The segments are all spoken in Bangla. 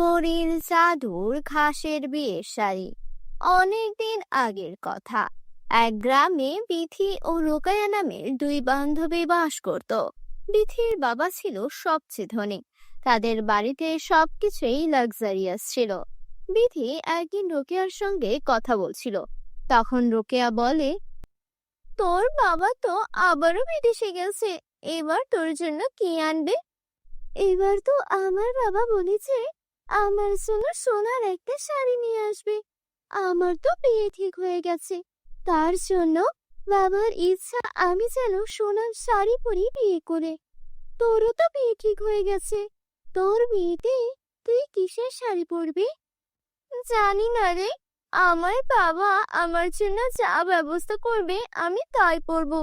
পরীর জাদুর ঘাসের বিয়ের শাড়ি। অনেকদিন আগের কথা। এক গ্রামে বিথি ও রোকায়া নামের দুই বান্ধবী বাস করত। বিথির বাবা ছিল সবচেয়ে ধনী। তাদের বাড়িতে সবকিছুই লাক্সারিয়াস ছিল। বিথি একদিন রোকেয়ার সঙ্গে কথা বলছিল। তখন রোকেয়া বলে, তোর বাবা তো আবারও বিদেশে গেছে, এবার তোর জন্য কি আনবে? এবার তো আমার বাবা বলেছে আমার জন্য সোনার একটা শাড়ি নিয়ে আসবে। আমার তো বিয়ে ঠিক হয়ে গেছে, তার জন্য বাবার ইচ্ছা আমি যেন সোনার শাড়ি পরি বিয়ে করে। তোরও তো বিয়ে ঠিক হয়ে গেছে, তোর বিয়েতে তুই কিসের শাড়ি পরবি? জানি না রে, আমার বাবা আমার জন্য যা ব্যবস্থা করবে আমি তাই পরবো।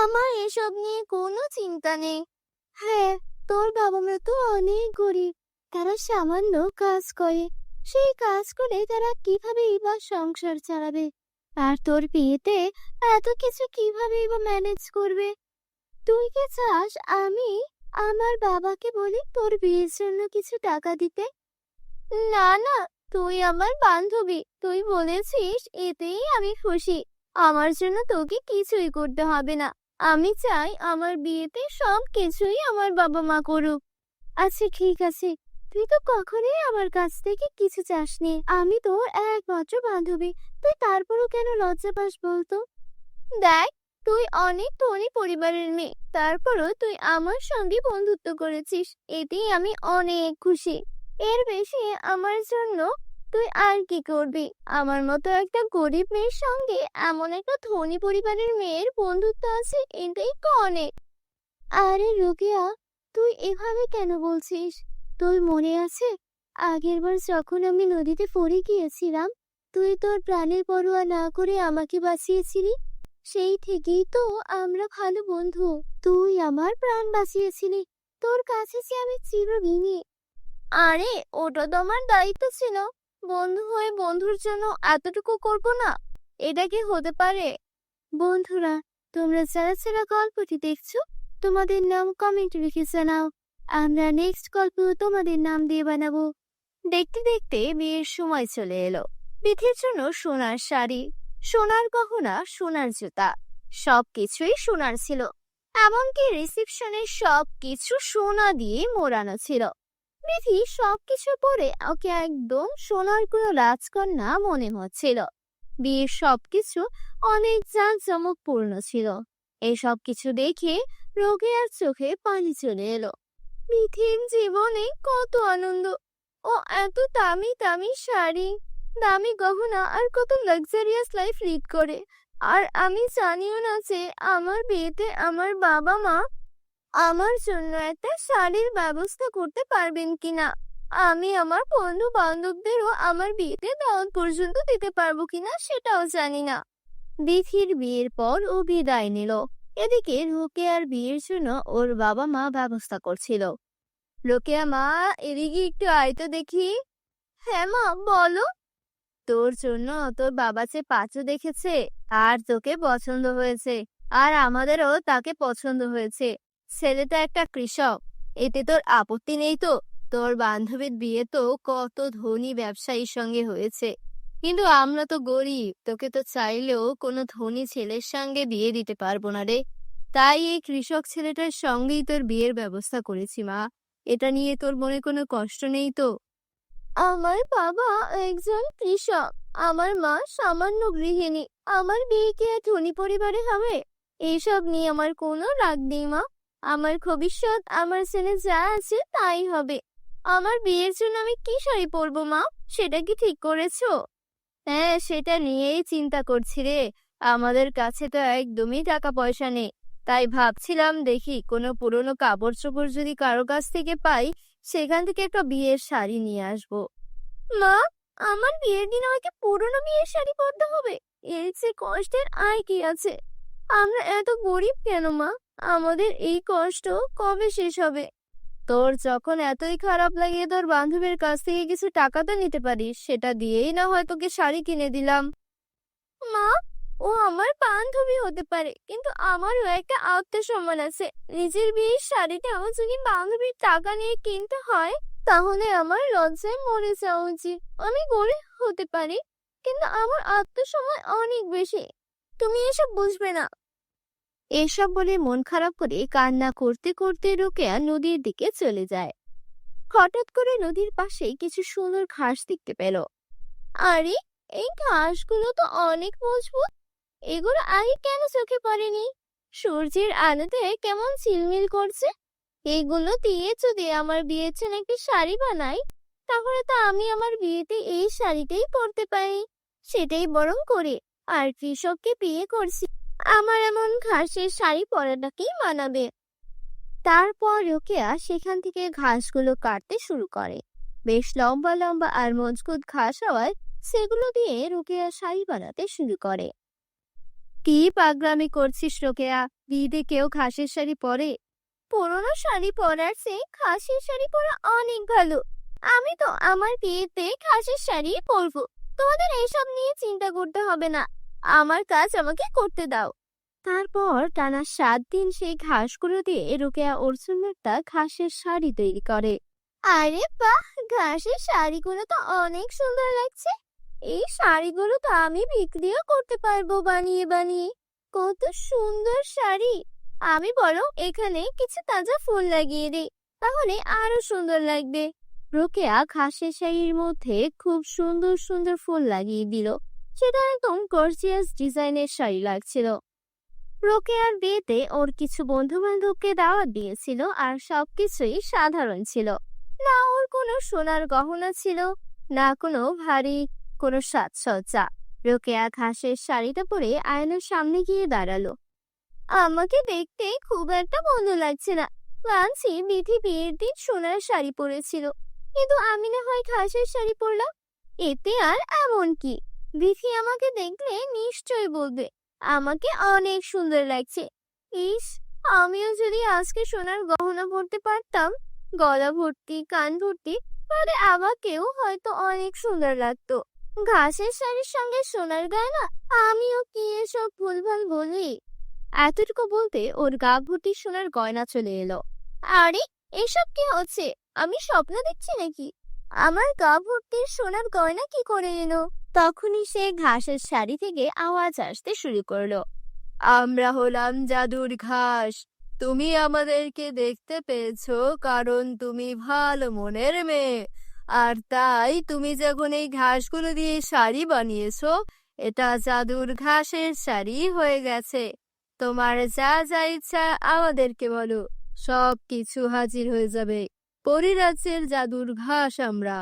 আমার এসব নিয়ে কোনো চিন্তা নেই। হ্যাঁ, তোর বাবা মা তো অনেক গরিব, তারা সামান্য কাজ করে। সেই কাজ করে তারা কিভাবে বা সংসার চালাবে? আর তোর বিয়েতে এত কিছু কিভাবে বা ম্যানেজ করবে? তুই কি চাস আমি আমার বাবাকে বলি তোর বিয়ের জন্য কিছু টাকা দিতে? না না, তুই আমার বান্ধবী, তুই বলেছিস এতেই আমি খুশি। আমার জন্য তোকে কিছুই করতে হবে না। আমি চাই আমার বিয়েতে সব কিছুই আমার বাবা মা করুক। আচ্ছা ঠিক আছে, তুই তো কখনোই আমার কাছ থেকে কিছু চাসনি, আমি তোর একমাত্র বান্ধবী, তুই তারপরও কেন লজ্জা পাস বলতো? দেখ, তুই অনেক ধনী পরিবারের মেয়ে, তারপরও তুই আমার সঙ্গে বন্ধুত্ব করেছিস, এতেই আমি অনেক খুশি। এর বেশি আমার জন্য তুই আর কি করবি? আমার মতো একটা গরিব মেয়ের সঙ্গে এমন একটা ধনী পরিবারের মেয়ের বন্ধুত্ব আছে, এটাই তো অনেক। আরে রোকেয়া, তুই এভাবে কেন বলছিস? তোর মনে আছে আগেরবার যখন আমি নদীতে পড়ে গিয়েছিলাম, তুই তোর প্রাণের পরোয়া না করে আমাকে বাঁচিয়েছিলি? সেই থেকেই তো আমরা ভালো বন্ধু। তুই আমার প্রাণ বাঁচিয়েছিলি, তোর কাছে যে আমি চিরঋণী। আরে ওটা তো আমার দায়িত্ব ছিল, বন্ধু হয়ে বন্ধুর জন্য এতটুকু করব না? এটা কি হতে পারে? বন্ধুরা, তোমরা যারা যারা গল্পটি দেখছো, তোমাদের নাম কমেন্টে লিখে জানাও। আমরা নেক্সট গল্প তোমাদের নাম দিয়ে বানাবো। দেখতে দেখতে বিয়ের সময় চলে এলো। বিথির জন্য সোনার শাড়ি, সোনার গহনা, সোনার জুতা, সবকিছুই সোনার ছিল। এমনকি রিসেপশনের সবকিছু সোনা দিয়ে মোড়ানো ছিল। বিথি সবকিছু পরে ওকে একদম সোনার কোনো রাজকন্যা মনে হচ্ছিল। বিয়ের সবকিছু অনেক জাঁকজমকপূর্ণ ছিল। এই সব কিছু দেখে রোকেয়ার চোখে পানি চলে এলো। মিথির জীবনে কত আনন্দ! ও এত দামি দামি শাড়ি, দামি গহনা আর কত লাক্সারিয়াস লাইফ লিড করে। আর আমি জানিও না যে আমার বিয়েতে আমার বাবা মা আমার জন্য একটা শাড়ির ব্যবস্থা করতে পারবেন কিনা। আমি আমার বন্ধু বান্ধবদেরও আমার বিয়েতে দাওয়াত পর্যন্ত দিতে পারবো কিনা সেটাও জানি না। বিথির বিয়ের পর ও বিদায় নিল। এদিকে রোকেয়ার বিয়ের জন্য ওর বাবা মা ব্যবস্থা করছিল। রোকেয়া মা, এদিকে একটু আয় তো দেখি। হ্যাঁ মা, বলো। তোর জন্য তোর বাবা যে পাত্র দেখেছে, আর তোকে পছন্দ হয়েছে, আর আমাদেরও তাকে পছন্দ হয়েছে। ছেলেটা একটা কৃষক, এতে তোর আপত্তি নেই তো? তোর বান্ধবীর বিয়ে তো কত ধনী ব্যবসায়ীর সঙ্গে হয়েছে, কিন্তু আমরা তো গরিব, তোকে তো চাইলেও কোনো ধনী ছেলের সঙ্গে বিয়ে দিতে পারবো না রে। তাই এই কৃষক ছেলেটার সঙ্গেই তোর বিয়ের ব্যবস্থা করেছি মা। এটা নিয়ে তোর মনে কোনো কষ্ট নেই তো? আমার বাবা একজন কৃষক, আমার মা সামান্য গৃহিণী, আমার বিয়ে কি আর ধনী পরিবারে হবে? এইসব নিয়ে আমার কোনো রাগ নেই মা। আমার ভবিষ্যৎ আমার ছেলে যা আছে তাই হবে। আমার বিয়ের জন্য আমি কি শাড়ি পরবো মা, সেটা কি ঠিক করেছো? হ্যাঁ, সেটা নিয়েই চিন্তা করছি রে। আমাদের কাছে তো একদমই টাকা পয়সা নেই, তাই ভাবছিলাম দেখি কোনো পুরনো কাপড় চোপড় যদি কারো কাছ থেকে পাই, সেখান থেকে একটা বিয়ের শাড়ি নিয়ে আসবো। মা, আমার বিয়ের দিন আমাকে পুরনো বিয়ের শাড়ি পরতে হবে? এর যে কষ্টের আর কি আছে? আমরা এত গরিব কেন মা? আমাদের এই কষ্ট কবে শেষ হবে? তোর যখন এতই খারাপ লাগে, তোর বান্ধবীর কাছ থেকে কিছু টাকা তো নিতে পারিস, সেটা দিয়েই না হয় তোকে শাড়ি কিনে দিলাম। মা, ও আমার বান্ধবী হতে পারে, কিন্তু আমারও একটা আত্মসম্মান আছে। নিজের বিয়ের শাড়িটাও যদি বান্ধবীর টাকা নিয়ে কিনতে হয়, তাহলে আমার লজ্জায় মরে যাওয়া উচিত। আমি গরিব হতে পারি, কিন্তু আমার আত্মসম্মান অনেক বেশি। তুমি এসব বুঝবে না। এসব বলে মন খারাপ করে কান্না করতে করতে রোকেয়া নদীর দিকে চলে যায়। হঠাৎ করে নদীর পাশে কিছু সুন্দর ঘাস দেখতে পেল। আরে, এই ঘাসগুলো তো অনেক মজবুত। এগুলো আগে কেন চোখে পড়েনি? সূর্যের আলোতে কেমন ঝিলমিল করছে। এগুলো দিয়ে যদি আমার বিয়ের জন্য একটি শাড়ি বানাই, তাহলে তো আমি আমার বিয়েতে এই শাড়িটাই পরতে পারি। সেটাই বরং করে। আর কৃষককে বিয়ে করছি, আমার এমন ঘাসের শাড়ি পরাটাকেই মানাবে। তারপর রোকেয়া সেখান থেকে ঘাসগুলো কাটতে শুরু করে। বেশ লম্বা লম্বা আর মজবুত ঘাস হওয়ায় সেগুলো দিয়ে রোকেয়া শাড়ি বানাতে শুরু করে। কি পাগলামি করছিস রোকেয়া? বিয়েতে কেউ ঘাসের শাড়ি পরে? পুরোনো শাড়ি পরার চেয়ে ঘাসের শাড়ি পরা অনেক ভালো। আমি তো আমার বিয়েতে ঘাসের শাড়ি পরবো। তোমাদের এসব নিয়ে চিন্তা করতে হবে না। আমার কাজ আমাকে করতে দাও। তারপর টানা 7 দিন সেই ঘাসগুলো দিয়ে রোকেয়া ওর জন্য একটা ঘাসের শাড়ি তৈরি করে। আরে বাহ, ঘাসের শাড়িগুলো তো অনেক সুন্দর লাগছে। এই শাড়িগুলো তো আমি বিক্রিও করতে পারবো বানিয়ে বানিয়ে। কত সুন্দর শাড়ি! আমি বরং এখানে কিছু তাজা ফুল লাগিয়ে দিই, তাহলে আরো সুন্দর লাগবে। রোকেয়া ঘাসের শাড়ির মধ্যে খুব সুন্দর সুন্দর ফুল লাগিয়ে দিল। সেটা একদম গর্জিয়াস ডিজাইনের শাড়ি লাগছিল। রোকেয়ার বিয়েতে ওর কিছু বন্ধু বান্ধবকে দাওয়াত দিয়েছিল, আর সবকিছুই সাধারণ ছিল। না ওর কোনো সোনার গহনা ছিল, না কোনো ভারী কোনো সাজসজ্জা। রোকেয়া ঘাসের শাড়িটা পরে আয়নার সামনে গিয়ে দাঁড়ালো। আমাকে দেখতে খুব একটা ভালো লাগছে না। ভাবছি বিধি বিয়ের দিন সোনার শাড়ি পরেছিল, কিন্তু আমি না হয় ঘাসের শাড়ি পরলাম। এতে আর এমন কি? বিধি আমাকে দেখলে নিশ্চয়ই বলবে আমাকে অনেক সুন্দর লাগছে। ইস, আমিও যদি আজকে সোনার গহনা পরতে পারতাম, গলা ভর্তি কান ভর্তি, তাহলে আমাকেও হয়তো অনেক সুন্দর লাগতো। ঘাসের শাড়ির সঙ্গে সোনার গয়না, আমিও কি এসব ভুলভাল বলি? এতটুকু বলতে ওর গা ভর্তি সোনার গয়না চলে এলো। আরে, এসব কি হচ্ছে? আমি স্বপ্ন দেখছি নাকি? আমার গা ভর্তি সোনার গয়না কি করে এলো? তখনই সে ঘাসের শাড়ি থেকে আওয়াজ আসতে শুরু করলো। আমরা হলাম জাদুর ঘাস। তুমি আমাদেরকে দেখতে পেয়েছো কারণ তুমি ভালো মনের মেয়ে। আর তাই তুমি যখন এই ঘাসগুলো দিয়ে শাড়ি বানিয়েছো, এটা জাদুর ঘাসের শাড়ি হয়ে গেছে। তোমার যা যা ইচ্ছা আমাদেরকে বলো, সব কিছু হাজির হয়ে যাবে। পরিরাজ্যের জাদুর ঘাস আমরা।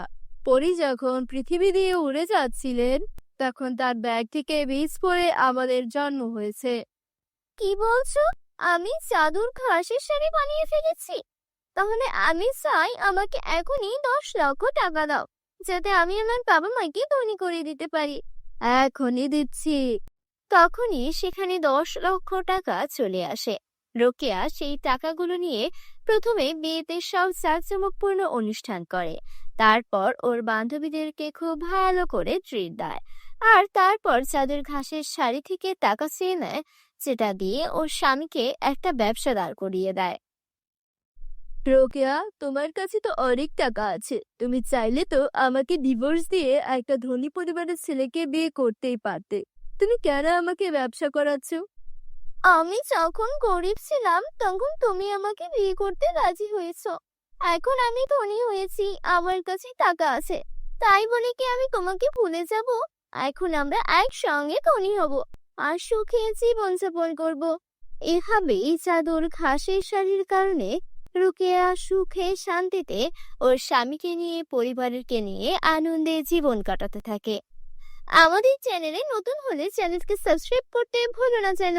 পরি যখন পৃথিবী দিয়ে উড়ে যাচ্ছিলেন, তখন তার ব্যাগ থেকে বীজ পড়ে আমাদের জন্ম হয়েছে। কি বলছো? আমি জাদুর ঘাসের শাড়ি বানিয়ে ফেলেছি? তাহলে আমি চাই আমাকে এখনই 10 লক্ষ টাকা দাও, যাতে আমি আমার বাবা মাকে ধনী করে দিতে পারি। এখনই দিচ্ছি। তখনই সেখানে 10 লক্ষ টাকা চলে আসে। রোকেয়া সেই টাকাগুলো নিয়ে প্রথমে বিয়েতে সব জাঁকজমকপূর্ণ অনুষ্ঠান করে। তারপর ওর বান্ধবীদেরকে খুব ভালো করে ট্রিট দেয়। আর তারপর চাদর ঘাসের শাড়ি থেকে টাকা চেয়ে নেয়, যেটা দিয়ে ওর স্বামীকে একটা ব্যবসা দাঁড় করিয়ে দেয়। রোকেয়া, তোমার কাছে তো অনেক টাকা আছে। তুমি চাইলে তো আমাকে ডিভোর্স দিয়ে একটা ধনী পরিবারের ছেলেকে বিয়ে করতেই পারতে। তুমি কেন আমাকে ব্যবসা করাচ্ছ? আমি যখন গরিব ছিলাম তখন তুমি আমাকে বিয়ে করতে রাজি হয়েছো। এখন আমি ধনী হয়েছি, আমার কাছে টাকা আছে, তাই বলে কি আমি তোমাকে ভুলে যাব? এখন আমরা একসঙ্গে ধনী হব আর সুখে জীবন যাপন করব। এভাবেই চাদর ঘাসের শাড়ির কারণে রোকেয়া সুখে শান্তিতে ওর স্বামীকে নিয়ে পরিবারকে নিয়ে আনন্দে জীবন কাটাতে থাকে। আমাদের চ্যানেলে নতুন হলে চ্যানেলকে সাবস্ক্রাইব করতে ভুলো না যেন।